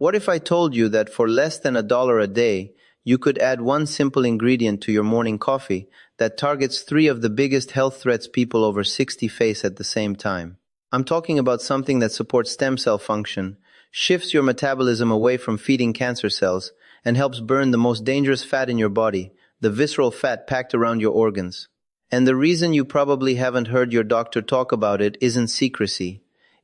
What if I told you that for less than $1 a day, you could add one simple ingredient to your morning coffee that targets three of the biggest health threats people over 60 face at the same time? I'm talking about something that supports stem cell function, shifts your metabolism away from feeding cancer cells, and helps burn the most dangerous fat in your body, the visceral fat packed around your organs. And the reason you probably haven't heard your doctor talk about it isn't secrecy.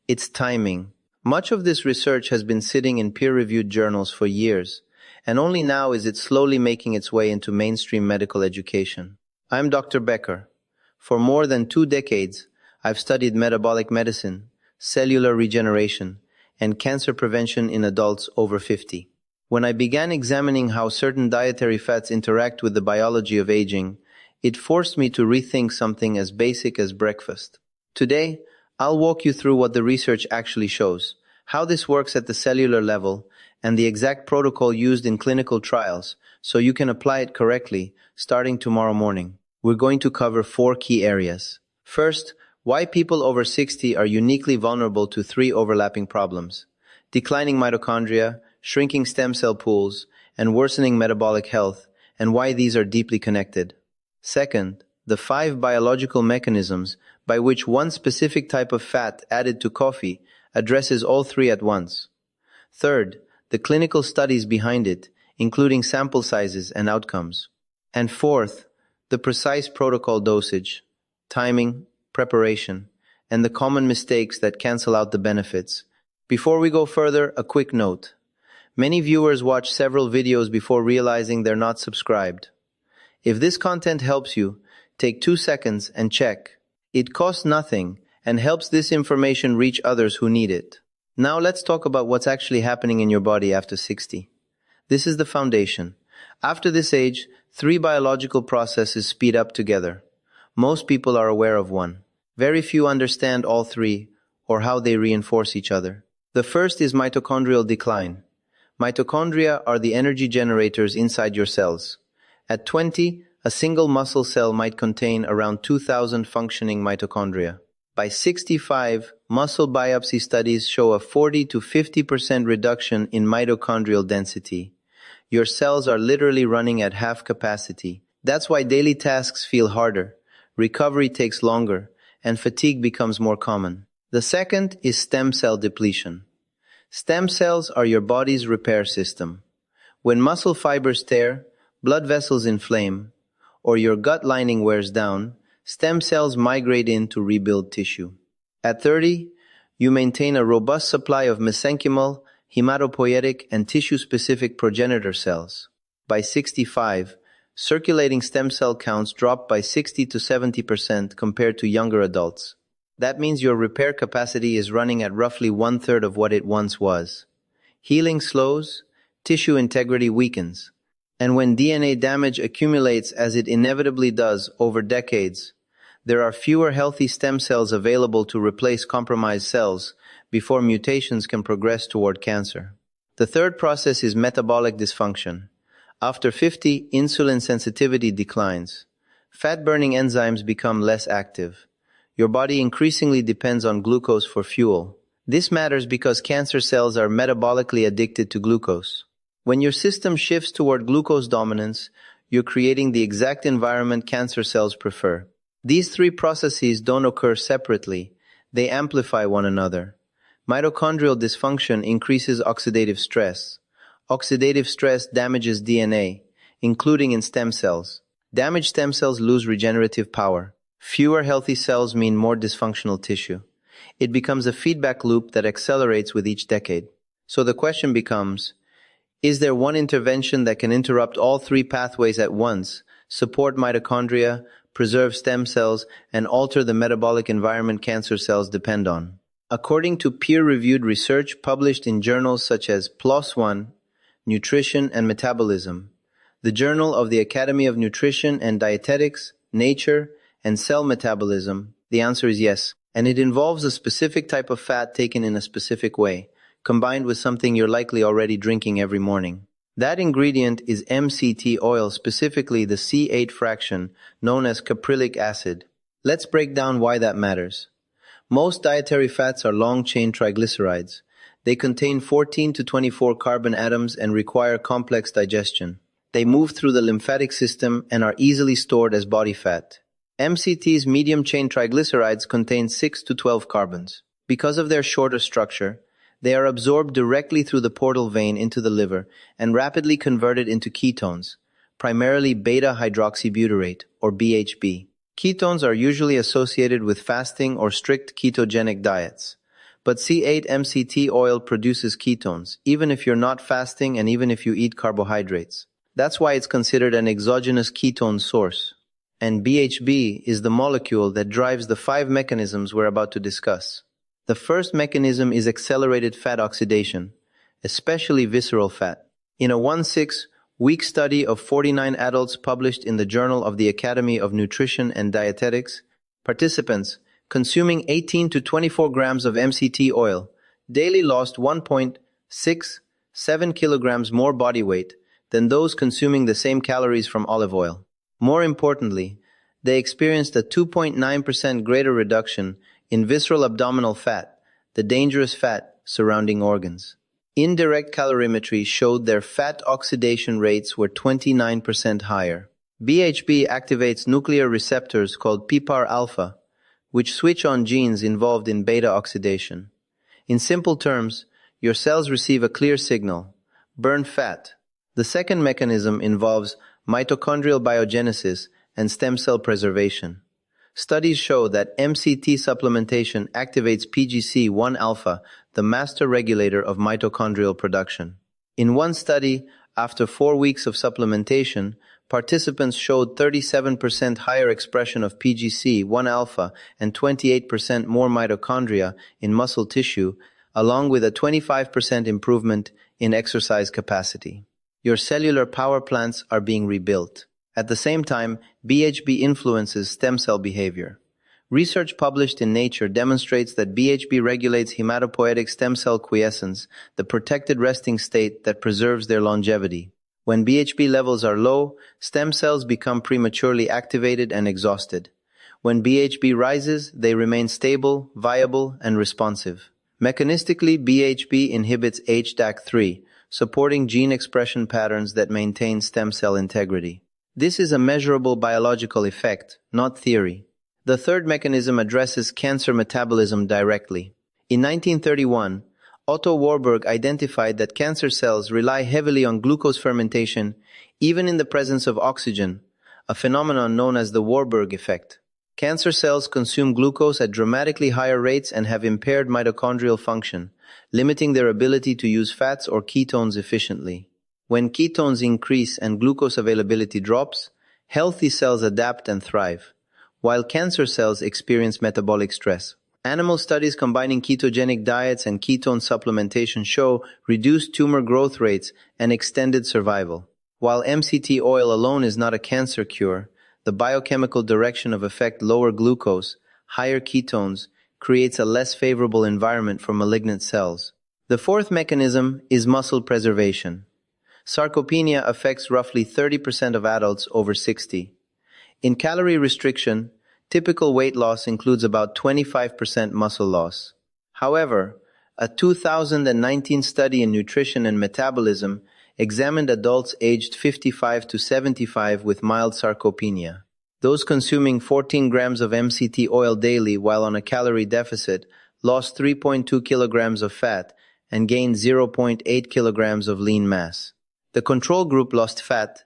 It's timing. Much of this research has been sitting in peer-reviewed journals for years, and only now is it slowly making its way into mainstream medical education. I'm Dr. Becker. For more than 2 decades, I've studied metabolic medicine, cellular regeneration, and cancer prevention in adults over 50. When I began examining how certain dietary fats interact with the biology of aging, it forced me to rethink something as basic as breakfast. Today, I'll walk you through what the research actually shows, how this works at the cellular level, and the exact protocol used in clinical trials, so you can apply it correctly, starting tomorrow morning. We're going to cover 4 key areas. First, why people over 60 are uniquely vulnerable to 3 overlapping problems: declining mitochondria, shrinking stem cell pools, and worsening metabolic health, and why these are deeply connected. Second, the 5 biological mechanisms by which one specific type of fat added to coffee addresses all 3 at once. Third, the clinical studies behind it, including sample sizes and outcomes. And fourth, the precise protocol dosage, timing, preparation, and the common mistakes that cancel out the benefits. Before we go further, a quick note. Many viewers watch several videos before realizing they're not subscribed. If this content helps you, take 2 seconds and check. It costs nothing and helps this information reach others who need it. Now let's talk about what's actually happening in your body after 60. This is the foundation. After this age, 3 biological processes speed up together. Most people are aware of one. Very few understand all 3 or how they reinforce each other. The first is mitochondrial decline. Mitochondria are the energy generators inside your cells. At 20, a single muscle cell might contain around 2,000 functioning mitochondria. By 65, muscle biopsy studies show a 40 to 50% reduction in mitochondrial density. Your cells are literally running at half capacity. That's why daily tasks feel harder, recovery takes longer, and fatigue becomes more common. The second is stem cell depletion. Stem cells are your body's repair system. When muscle fibers tear, blood vessels inflame, or your gut lining wears down, stem cells migrate in to rebuild tissue. At 30, you maintain a robust supply of mesenchymal, hematopoietic, and tissue-specific progenitor cells. By 65, circulating stem cell counts drop by 60 to 70% compared to younger adults. That means your repair capacity is running at roughly 1/3 of what it once was. Healing slows, tissue integrity weakens. And when DNA damage accumulates, as it inevitably does over decades, there are fewer healthy stem cells available to replace compromised cells before mutations can progress toward cancer. The third process is metabolic dysfunction. After 50, insulin sensitivity declines. Fat-burning enzymes become less active. Your body increasingly depends on glucose for fuel. This matters because cancer cells are metabolically addicted to glucose. When your system shifts toward glucose dominance, you're creating the exact environment cancer cells prefer. These 3 processes don't occur separately. They amplify one another. Mitochondrial dysfunction increases oxidative stress. Oxidative stress damages DNA, including in stem cells. Damaged stem cells lose regenerative power. Fewer healthy cells mean more dysfunctional tissue. It becomes a feedback loop that accelerates with each decade. So the question becomes, is there one intervention that can interrupt all 3 pathways at once, support mitochondria, preserve stem cells, and alter the metabolic environment cancer cells depend on? According to peer-reviewed research published in journals such as PLOS ONE, Nutrition and Metabolism, the Journal of the Academy of Nutrition and Dietetics, Nature, and Cell Metabolism, the answer is yes. And it involves a specific type of fat taken in a specific way, combined with something you're likely already drinking every morning. That ingredient is MCT oil, specifically the C8 fraction, known as caprylic acid. Let's break down why that matters. Most dietary fats are long-chain triglycerides. They contain 14 to 24 carbon atoms and require complex digestion. They move through the lymphatic system and are easily stored as body fat. MCT's medium-chain triglycerides contain 6 to 12 carbons. Because of their shorter structure, they are absorbed directly through the portal vein into the liver and rapidly converted into ketones, primarily beta-hydroxybutyrate, or BHB. Ketones are usually associated with fasting or strict ketogenic diets. But C8-MCT oil produces ketones, even if you're not fasting and even if you eat carbohydrates. That's why it's considered an exogenous ketone source. And BHB is the molecule that drives the 5 mechanisms we're about to discuss. The first mechanism is accelerated fat oxidation, especially visceral fat. In a 1-6-week study of 49 adults published in the Journal of the Academy of Nutrition and Dietetics, participants consuming 18 to 24 grams of MCT oil daily lost 1.67 kilograms more body weight than those consuming the same calories from olive oil. More importantly, they experienced a 2.9% greater reduction in visceral abdominal fat, the dangerous fat surrounding organs. Indirect calorimetry showed their fat oxidation rates were 29% higher. BHB activates nuclear receptors called PPAR-alpha, which switch on genes involved in beta oxidation. In simple terms, your cells receive a clear signal: burn fat. The second mechanism involves mitochondrial biogenesis and stem cell preservation. Studies show that MCT supplementation activates PGC-1-alpha, the master regulator of mitochondrial production. In one study, after 4 weeks of supplementation, participants showed 37% higher expression of PGC-1-alpha and 28% more mitochondria in muscle tissue, along with a 25% improvement in exercise capacity. Your cellular power plants are being rebuilt. At the same time, BHB influences stem cell behavior. Research published in Nature demonstrates that BHB regulates hematopoietic stem cell quiescence, the protected resting state that preserves their longevity. When BHB levels are low, stem cells become prematurely activated and exhausted. When BHB rises, they remain stable, viable, and responsive. Mechanistically, BHB inhibits HDAC3, supporting gene expression patterns that maintain stem cell integrity. This is a measurable biological effect, not theory. The third mechanism addresses cancer metabolism directly. In 1931, Otto Warburg identified that cancer cells rely heavily on glucose fermentation, even in the presence of oxygen, a phenomenon known as the Warburg effect. Cancer cells consume glucose at dramatically higher rates and have impaired mitochondrial function, limiting their ability to use fats or ketones efficiently. When ketones increase and glucose availability drops, healthy cells adapt and thrive, while cancer cells experience metabolic stress. Animal studies combining ketogenic diets and ketone supplementation show reduced tumor growth rates and extended survival. While MCT oil alone is not a cancer cure, the biochemical direction of effect lower glucose, higher ketones, creates a less favorable environment for malignant cells. The fourth mechanism is muscle preservation. Sarcopenia affects roughly 30% of adults over 60. In calorie restriction, typical weight loss includes about 25% muscle loss. However, a 2019 study in nutrition and metabolism examined adults aged 55 to 75 with mild sarcopenia. Those consuming 14 grams of MCT oil daily while on a calorie deficit lost 3.2 kilograms of fat and gained 0.8 kilograms of lean mass. The control group lost fat,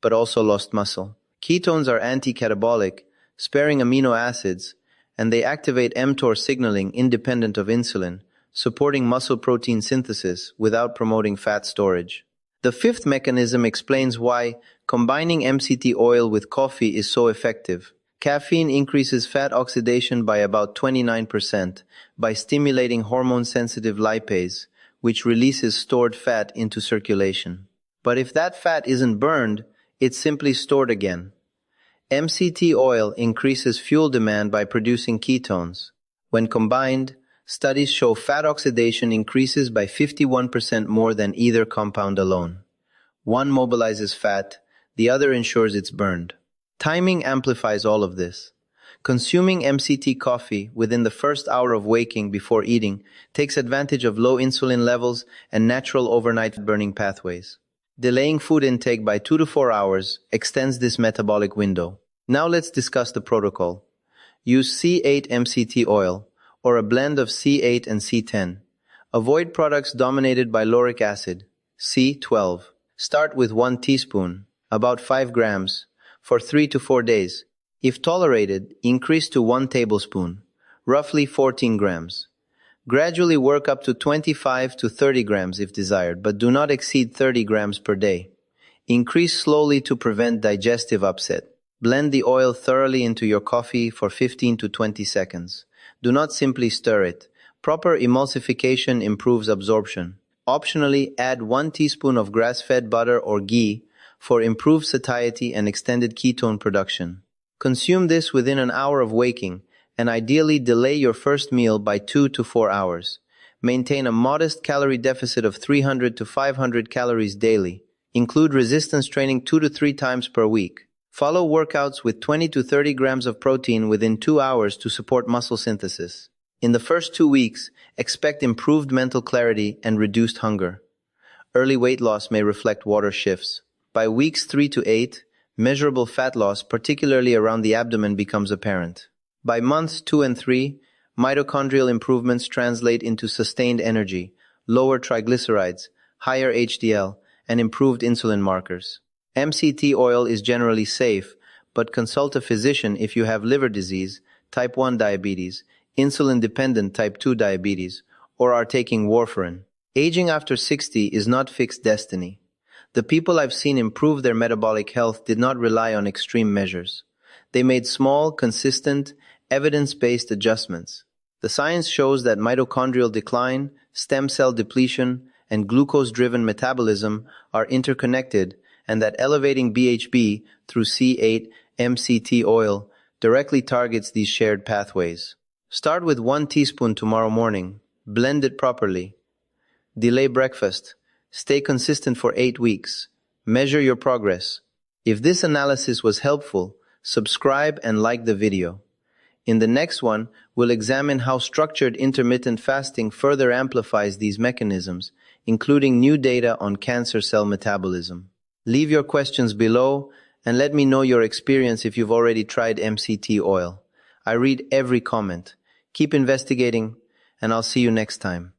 but also lost muscle. Ketones are anti-catabolic, sparing amino acids, and they activate mTOR signaling independent of insulin, supporting muscle protein synthesis without promoting fat storage. The fifth mechanism explains why combining MCT oil with coffee is so effective. Caffeine increases fat oxidation by about 29% by stimulating hormone-sensitive lipase, which releases stored fat into circulation. But if that fat isn't burned, it's simply stored again. MCT oil increases fuel demand by producing ketones. When combined, studies show fat oxidation increases by 51% more than either compound alone. One mobilizes fat, the other ensures it's burned. Timing amplifies all of this. Consuming MCT coffee within the first hour of waking before eating takes advantage of low insulin levels and natural overnight burning pathways. Delaying food intake by 2 to 4 hours extends this metabolic window. Now let's discuss the protocol. Use C8 MCT oil, or a blend of C8 and C10. Avoid products dominated by lauric acid, C12. Start with 1 teaspoon, about 5 grams, for 3 to 4 days. If tolerated, increase to 1 tablespoon, roughly 14 grams. Gradually work up to 25 to 30 grams if desired, but do not exceed 30 grams per day. Increase slowly to prevent digestive upset. Blend the oil thoroughly into your coffee for 15 to 20 seconds. Do not simply stir it. Proper emulsification improves absorption. Optionally, add 1 teaspoon of grass-fed butter or ghee for improved satiety and extended ketone production. Consume this within an hour of waking, and ideally delay your first meal by 2 to 4 hours. Maintain a modest calorie deficit of 300 to 500 calories daily. Include resistance training 2 to 3 times per week. Follow workouts with 20 to 30 grams of protein within 2 hours to support muscle synthesis. In the first 2 weeks, expect improved mental clarity and reduced hunger. Early weight loss may reflect water shifts. By weeks 3 to 8, measurable fat loss, particularly around the abdomen, becomes apparent. By months 2 and 3, mitochondrial improvements translate into sustained energy, lower triglycerides, higher HDL, and improved insulin markers. MCT oil is generally safe, but consult a physician if you have liver disease, type 1 diabetes, insulin-dependent type 2 diabetes, or are taking warfarin. Aging after 60 is not fixed destiny. The people I've seen improve their metabolic health did not rely on extreme measures. They made small, consistent, evidence-based adjustments. The science shows that mitochondrial decline, stem cell depletion, and glucose-driven metabolism are interconnected, and that elevating BHB through C8 MCT oil directly targets these shared pathways. Start with 1 teaspoon tomorrow morning. Blend it properly. Delay breakfast. Stay consistent for 8 weeks. Measure your progress. If this analysis was helpful, subscribe and like the video. In the next one, we'll examine how structured intermittent fasting further amplifies these mechanisms, including new data on cancer cell metabolism. Leave your questions below and let me know your experience if you've already tried MCT oil. I read every comment. Keep investigating, and I'll see you next time.